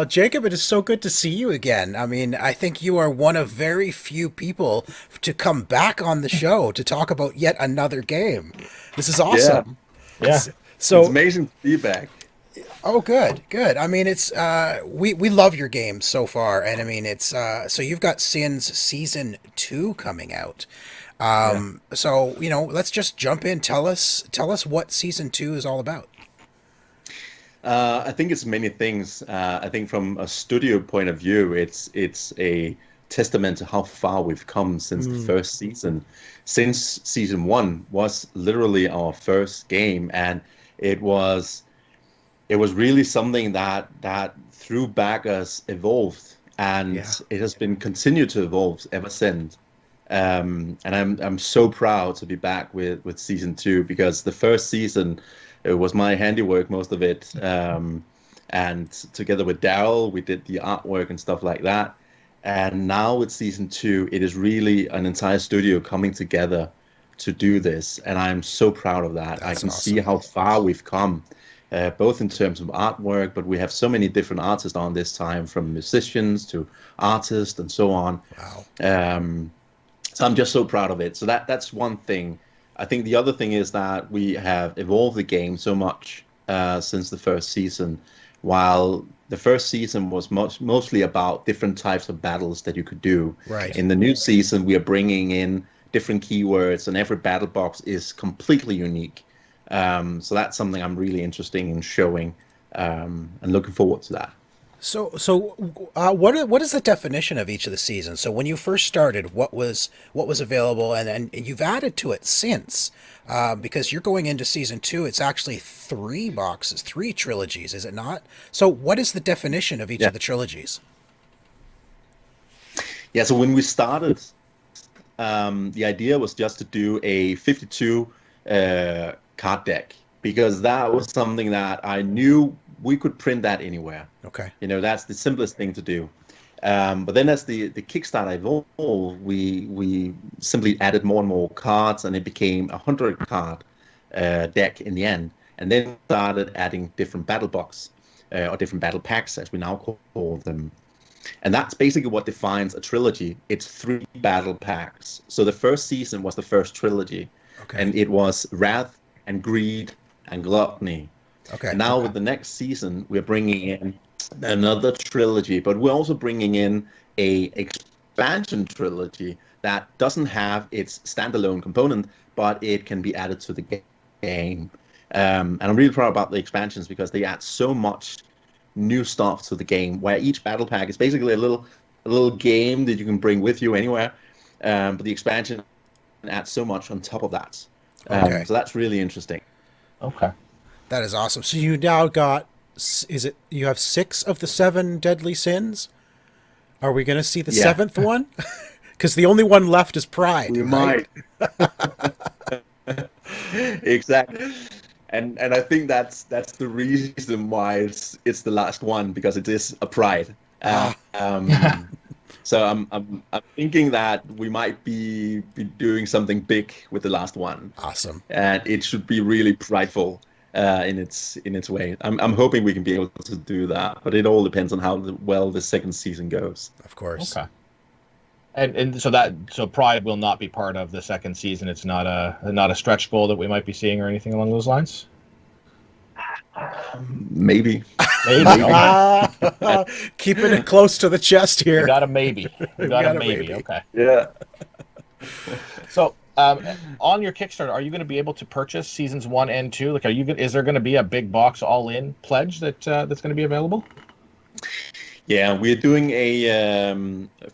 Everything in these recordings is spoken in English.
Jacob, it is so good to see you again. I mean, I think you are one of very few people to come back on the show to talk about yet another game. This is Yeah, awesome. Yeah. it's So, amazing to be back. oh, good, good. I mean, it's we love your game so far, and I mean, it's so you've got Sins season 2 coming out. Yeah. So let's just jump in. Tell us what season 2 is all about. I think it's many things. I think from a studio point of view, it's a testament to how far we've come since the Hmm. first season. Since season one was literally our first game, and it was it was really something that through backers evolved, and Yeah. it has been continued to evolve ever since. And I'm so proud to be back with season two because the first season it was my handiwork, most of it. And together with Daryl, we did the artwork and stuff like that. And now with season two, it is really an entire studio coming together to do this, and I'm so proud of that. I That's can see awesome. how far we've come, both in terms of artwork, but we have so many different artists on this time, from musicians to artists and so on. Wow. Um, so I'm just so proud of it. So that's one thing. I think the other thing is that we have evolved the game so much since the first season. While the first season was mostly about different types of battles that you could do, Right. in the new season we are bringing in different keywords, and every battle box is completely unique. So that's something I'm really interested in showing, and looking forward to that. So, what is the definition of each of the seasons? So, when you first started, what was available, and you've added to it since, because you're going into season 2. It's actually three boxes, three trilogies, is it not? So, what is the definition of each Yeah. of the trilogies? Yeah, so when we started, the idea was just to do a 52 card deck because that was something that I knew we could print that anywhere. Okay. That's the simplest thing to do. But then as the Kickstarter evolved, we simply added more and more cards, and it became a 100 card deck in the end. And then started adding different battle box or different battle packs, as we now call them. And that's basically what defines a trilogy. It's three battle packs. So the first season was the first trilogy, Okay. and it was Wrath and Greed and Gluttony. And Okay. now with the next season, we're bringing in another trilogy, but we're also bringing in a expansion trilogy that doesn't have its standalone component, but it can be added to the game. And I'm really proud about the expansions because they add so much new stuff to the game, where each battle pack is basically a little game that you can bring with you anywhere. But the expansion adds so much on top of that. Okay. So that's really interesting. Okay. That is awesome. So you now got, is it, you have six of the seven deadly sins? Are we going to see the Yeah, seventh one? Because the only one left is pride, we right? might. Exactly. And I think that's the reason why it's the last one, because it is a pride. Ah, So I'm thinking that we might be doing something big with the last one, awesome. and it should be really prideful in its way. I'm hoping we can be able to do that, but it all depends on how well the second season goes. Of course. Okay. And so Pride will not be part of the second season. It's not a stretch goal that we might be seeing or anything along those lines. Maybe, Maybe. maybe. Okay. Keeping it close to the chest We here. got a maybe. We We got a got a maybe. baby. Okay. Yeah. So, on your Kickstarter, are you going to be able to purchase seasons 1 and 2? Like, is there going to be a big box all-in pledge that's going to be available? Yeah, we're doing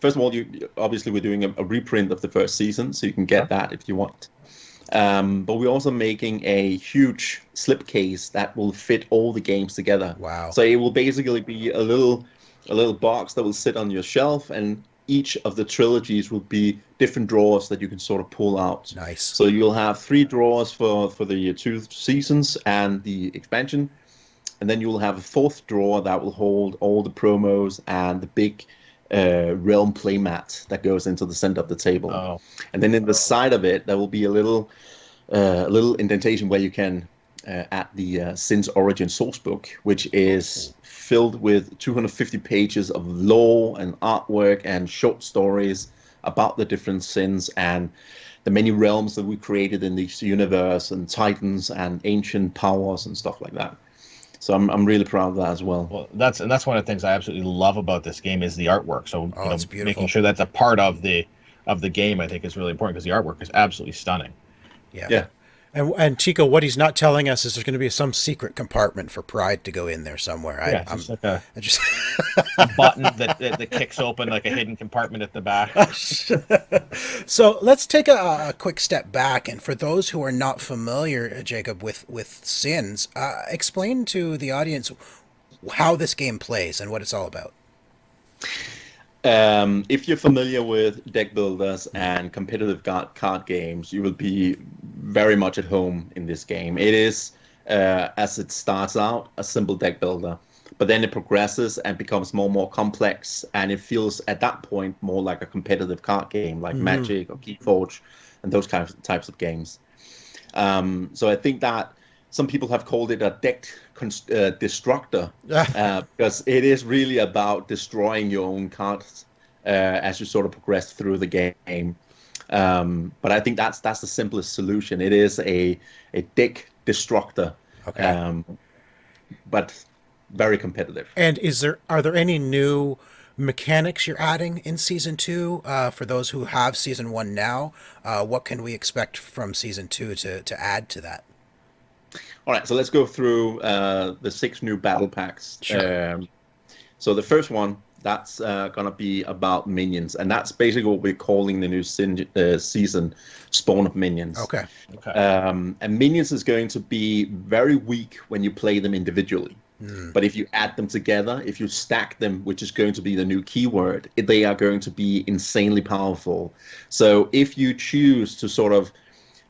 first of all, obviously we're doing a reprint of the first season, so you can Sure. get that if you want. But we're also making a huge slipcase that will fit all the games together. Wow. So it will basically be a little box that will sit on your shelf, and each of the trilogies will be different drawers that you can sort of pull out. Nice. So you'll have three drawers for the two seasons and the expansion, and then you'll have a fourth drawer that will hold all the promos and the big realm playmat that goes into the center of the table. Oh, And then in the side of it, there will be a little indentation where you can at the Sin's Origin sourcebook, which is filled with 250 pages of lore and artwork and short stories about the different Sins and the many realms that we created in this universe, and titans and ancient powers and stuff like that. So I'm really proud of that as well. Well, that's one of the things I absolutely love about this game is the artwork. So it's beautiful. making sure that's a part of the game, I think, is really important because the artwork is absolutely stunning. Yeah. And Chico, what he's not telling us is there's going to be some secret compartment for Pride to go in there somewhere. It's like a button that kicks open like a hidden compartment at the back. So let's take a quick step back, and for those who are not familiar, Jacob, with Sins, explain to the audience how this game plays and what it's all about. If you're familiar with deck builders and competitive card games, you will be very much at home in this game. It is, as it starts out, a simple deck builder, but then it progresses and becomes more and more complex, and it feels at that point more like a competitive card game, like Magic or Keyforge and those types of games. So I think that some people have called it a deck destructor, because it is really about destroying your own cards as you sort of progress through the game. But I think that's the simplest solution. It is a deck destructor, but very competitive. And are there any new mechanics you're adding in Season 2 for those who have Season 1 now? What can we expect from Season 2 to add to that? All right, so let's go through the 6 new battle packs. Sure. So the first one, that's going to be about minions, and that's basically what we're calling the new season, Spawn of Minions. Okay. And minions is going to be very weak when you play them individually. But if you add them together, if you stack them, which is going to be the new keyword, they are going to be insanely powerful. So if you choose to sort of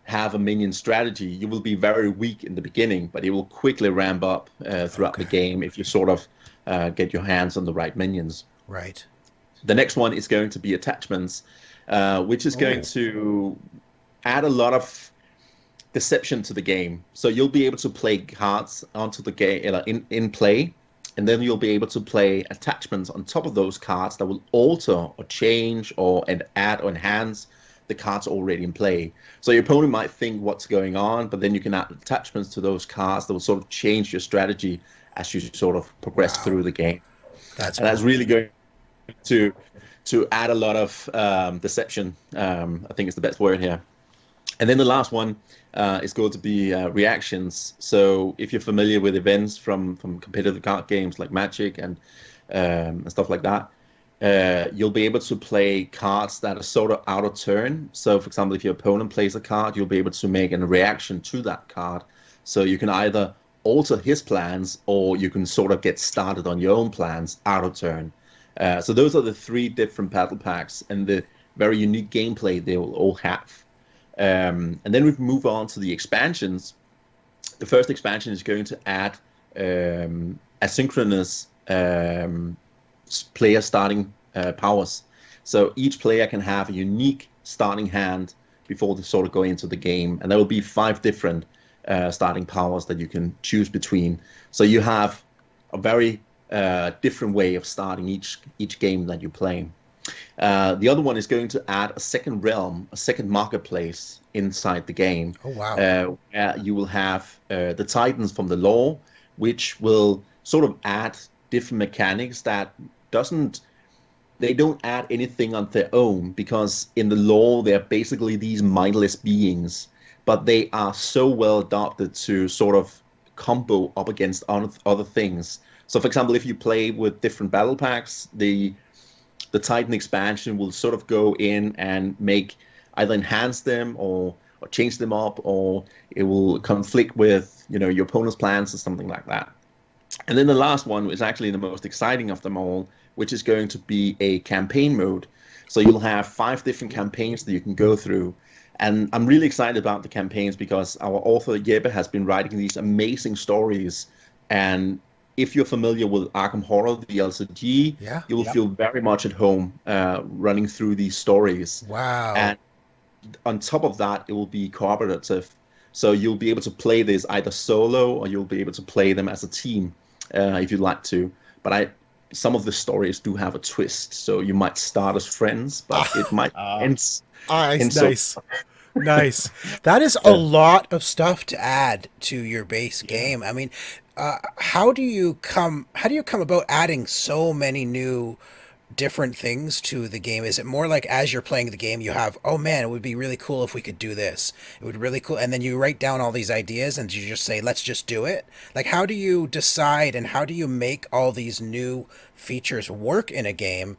have a minion strategy, you will be very weak in the beginning, but it will quickly ramp up throughout the game if you sort of get your hands on the right minions. Right. The next one is going to be attachments, which is going to add a lot of deception to the game. So you'll be able to play cards onto the game in play, and then you'll be able to play attachments on top of those cards that will alter or change or add or enhance the cards already in play. So your opponent might think what's going on, but then you can add attachments to those cards that will sort of change your strategy as you sort of progress through the game. That's really going to add a lot of deception. I think is the best word here. And then the last one is going to be reactions. So if you're familiar with events from competitive card games like Magic and stuff like that, you'll be able to play cards that are sort of out of turn. So, for example, if your opponent plays a card, you'll be able to make a reaction to that card. So you can either alter his plans, or you can sort of get started on your own plans out of turn. So those are the 3 different battle packs and the very unique gameplay they will all have. And then we move on to the expansions. The first expansion is going to add asynchronous player starting powers. So each player can have a unique starting hand before they sort of go into the game, and there will be 5 different starting powers that you can choose between. So you have a very different way of starting each game that you're playing. The other one is going to add a second realm, a second marketplace inside the game. Oh, wow. You will have the Titans from the lore, which will sort of add different mechanics that they don't add anything on their own, because in the lore they're basically these mindless beings, but they are so well adapted to sort of combo up against other things. So for example, if you play with different battle packs, the Titan expansion will sort of go in and either enhance them or change them up, or it will conflict with your opponent's plans or something like that. And then the last one is actually the most exciting of them all, which is going to be a campaign mode. So you'll have 5 different campaigns that you can go through. And I'm really excited about the campaigns because our author Jeppe has been writing these amazing stories. And if you're familiar with Arkham Horror, the LCG, you will feel very much at home running through these stories. Wow. And on top of that, it will be cooperative. So you'll be able to play this either solo or you'll be able to play them as a team if you'd like to. But some of the stories do have a twist, so you might start as friends, but it might end. Nice, So, nice. That is a lot of stuff to add to your base game. I mean, how do you come about adding so many new different things to the game? Is it more like as you're playing the game you have, oh man, it would be really cool if we could do this, it would be really cool, and then you write down all these ideas and you just say, let's just do it? Like, how do you decide and how do you make all these new features work in a game,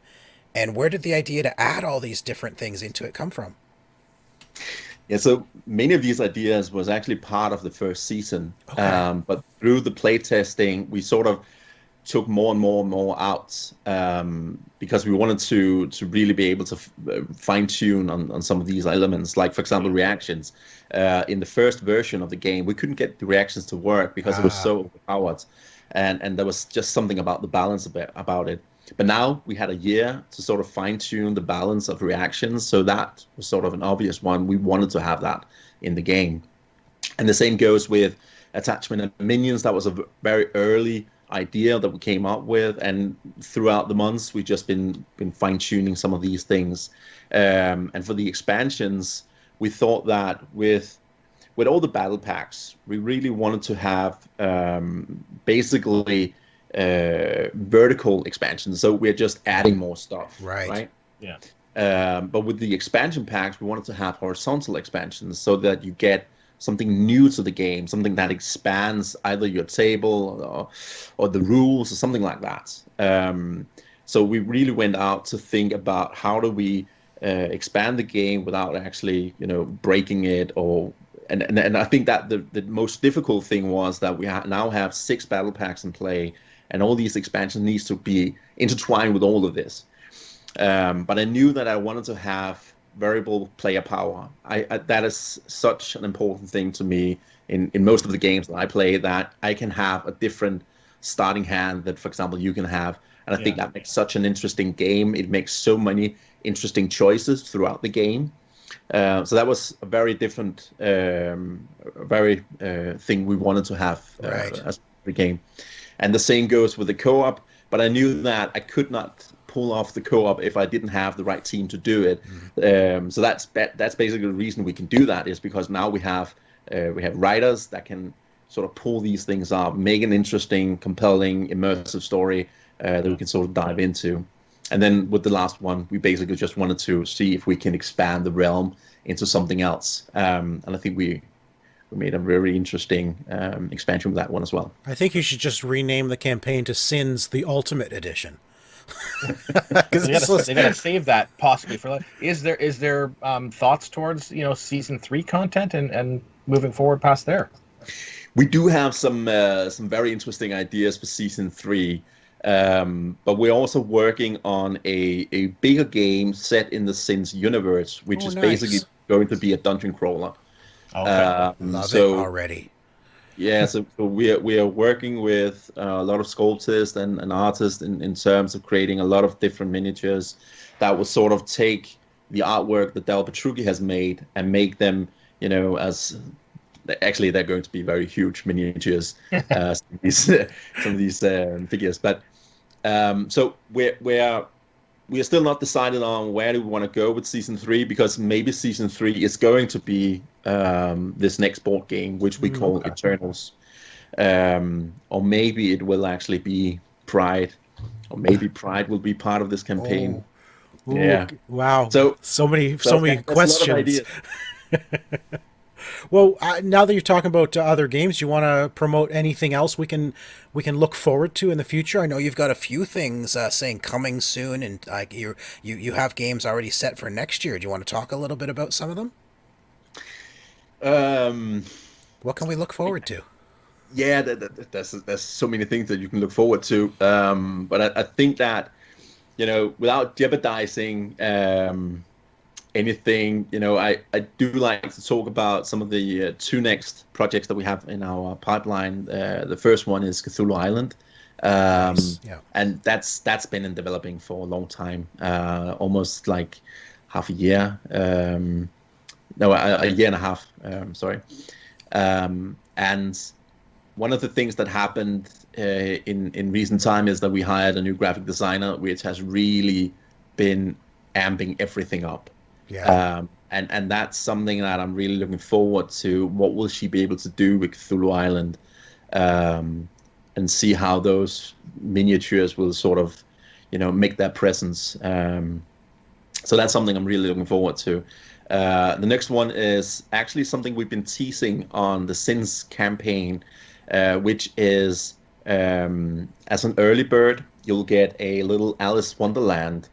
and where did the idea to add all these different things into it come from? Yeah, so many of these ideas was actually part of the first season. Okay. But through the playtesting, we sort of took more and more and more out because we wanted to really be able to fine tune on some of these elements. Like, for example, reactions. In the first version of the game, we couldn't get the reactions to work because it was so overpowered. And there was just something about the balance about it. But now we had a year to sort of fine-tune the balance of reactions, so that was sort of an obvious one. We wanted to have that in the game. And the same goes with attachment and minions. That was a very early idea that we came up with, and throughout the months we've just been fine-tuning some of these things. And for the expansions, we thought that with all the battle packs, we really wanted to have basically vertical expansion, so we're just adding more stuff, right? Yeah. But with the expansion packs, we wanted to have horizontal expansions so that you get something new to the game, something that expands either your table or the rules or something like that. So we really went out to think about how do we expand the game without actually, breaking it and I think that the most difficult thing was that we now have 6 battle packs in play, and all these expansions needs to be intertwined with all of this. But I knew that I wanted to have variable player power. That is such an important thing to me in most of the games that I play, that I can have a different starting hand that, for example, you can have. And I think that makes such an interesting game. It makes so many interesting choices throughout the game. So that was a very different, thing we wanted to have as the game. And the same goes with the co-op, but I knew that I could not pull off the co-op if I didn't have the right team to do it. So that's basically the reason we can do that, is because now we have writers that can sort of pull these things up, make an interesting, compelling, immersive story that we can sort of dive into. And then with the last one, we basically just wanted to see if we can expand the realm into something else. And I think we made a very interesting expansion with that one as well. I think you should just rename the campaign to Sins the Ultimate Edition. They gotta save that possibly for life. Is there thoughts towards season 3 content and moving forward past there? We do have some very interesting ideas for season 3. But we're also working on a bigger game set in the Sins universe, which is basically going to be a dungeon crawler. Okay. Love it already. Yeah, so we are working with a lot of sculptors and artists in terms of creating a lot of different miniatures that will sort of take the artwork that Del Petrucci has made and make them, as actually they're going to be very huge miniatures. Some of these figures, but so we are still not decided on where do we want to go with season 3, because maybe season 3 is going to be this next board game, which we call Eternals, or maybe it will actually be Pride, or maybe Pride will be part of this campaign. Ooh, yeah. Wow. So many questions. Well, now that you're talking about other games, you want to promote anything else we can look forward to in the future? I know you've got a few things saying coming soon, and you have games already set for next year. Do you want to talk a little bit about some of them? What can we look forward to? Yeah, there's so many things that you can look forward to. But I think that, without jeopardizing anything, I do like to talk about some of the 2 next projects that we have in our pipeline. The first one is Cthulhu Island, nice. Yeah. And that's been in developing for a long time, almost like half a year. No, a year and a half. Sorry. And one of the things that happened in recent time is that we hired a new graphic designer, which has really been amping everything up. Yeah. And that's something that I'm really looking forward to. What will she be able to do with Cthulhu Island? And see how those miniatures will sort of, make their presence. So that's something I'm really looking forward to. The next one is actually something we've been teasing on the Sins campaign, which is as an early bird, you'll get a little Alice Wonderland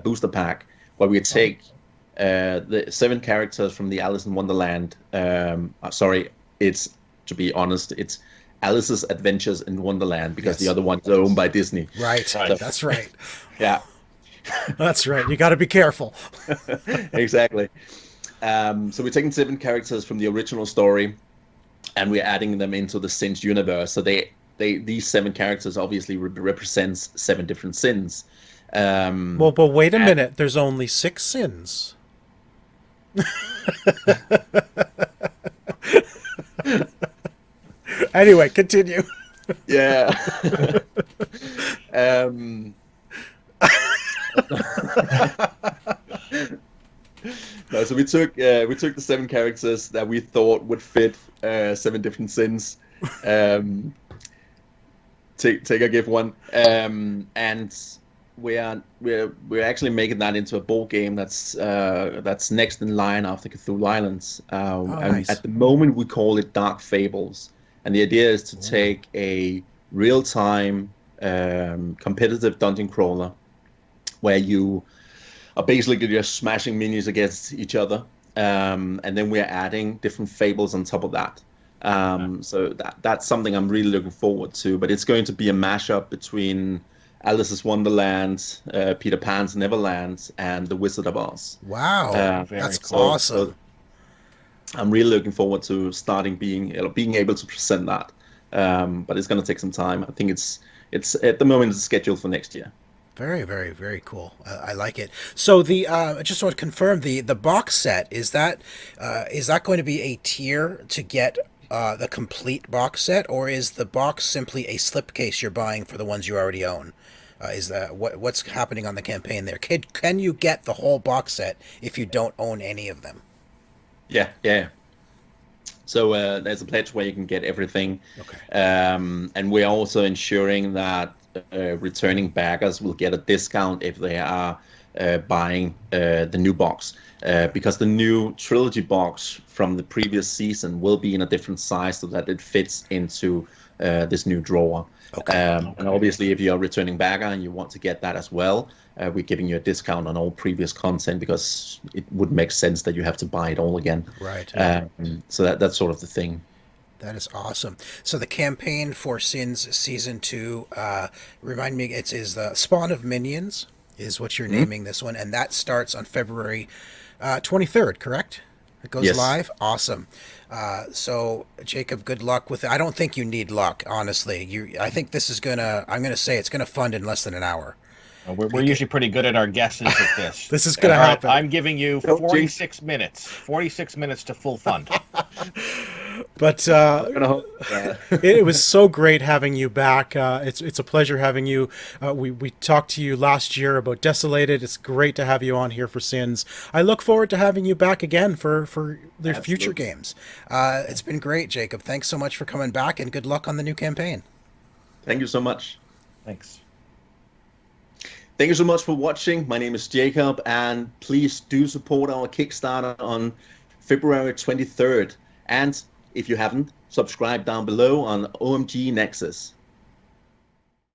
booster pack where we take the 7 characters from the Alice in Wonderland. To be honest, it's Alice's Adventures in Wonderland because the other ones are owned by Disney. Right. So, that's right. Yeah. That's right. You got to be careful. Exactly. So we're taking 7 characters from the original story, and we're adding them into the Sins universe. So these 7 characters obviously represents 7 different sins. Well, but wait a minute. There's only 6 sins. Anyway, continue. Yeah. No, so we took the 7 characters that we thought would fit 7 different sins. Take a give one, and we're actually making that into a board game that's next in line after Cthulhu Islands. And nice. at the moment we call it Dark Fables, and the idea is to take a real-time competitive dungeon crawler where you are basically just smashing minis against each other, and then we're adding different fables on top of that. So that's something I'm really looking forward to, but it's going to be a mashup between Alice's Wonderland, Peter Pan's Neverland, and The Wizard of Oz. Wow, that's cool. awesome. So I'm really looking forward to being able to present that, but it's going to take some time. I think it's at the moment it's scheduled for next year. Very, very, very cool. I like it. So I just want to confirm the box set is that going to be a tier to get the complete box set, or is the box simply a slipcase you're buying for the ones you already own? Is that what's happening on the campaign there? Can you get the whole box set if you don't own any of them? Yeah. So there's a pledge where you can get everything. Okay. And we're also ensuring that returning baggers will get a discount if they are buying the new box. Because the new trilogy box from the previous season will be in a different size so that it fits into this new drawer. Okay. And obviously, if you're a returning bagger and you want to get that as well, we're giving you a discount on all previous content because it would make sense that you have to buy it all again. Right. So that's sort of the thing. That is awesome. So the campaign for Sins Season 2, remind me, is the Spawn of Minions is what you're naming this one, and that starts on February 23rd, correct? It goes live? Awesome. So, Jacob, good luck with it. I don't think you need luck, honestly. I think this is I'm going to say it's going to fund in less than an hour. We're usually pretty good at our guesses at this. This is going to happen. I'm giving you 46 minutes. 46 minutes to full fund. But it was so great having you back. It's a pleasure having you. We talked to you last year about Desolated. It's great to have you on here for Sins. I look forward to having you back again for the future games. It's been great, Jacob. Thanks so much for coming back, and good luck on the new campaign. Thank you so much. Thanks. Thank you so much for watching. My name is Jacob, and please do support our Kickstarter on February 23rd. And if you haven't, subscribe down below on OMG Nexus.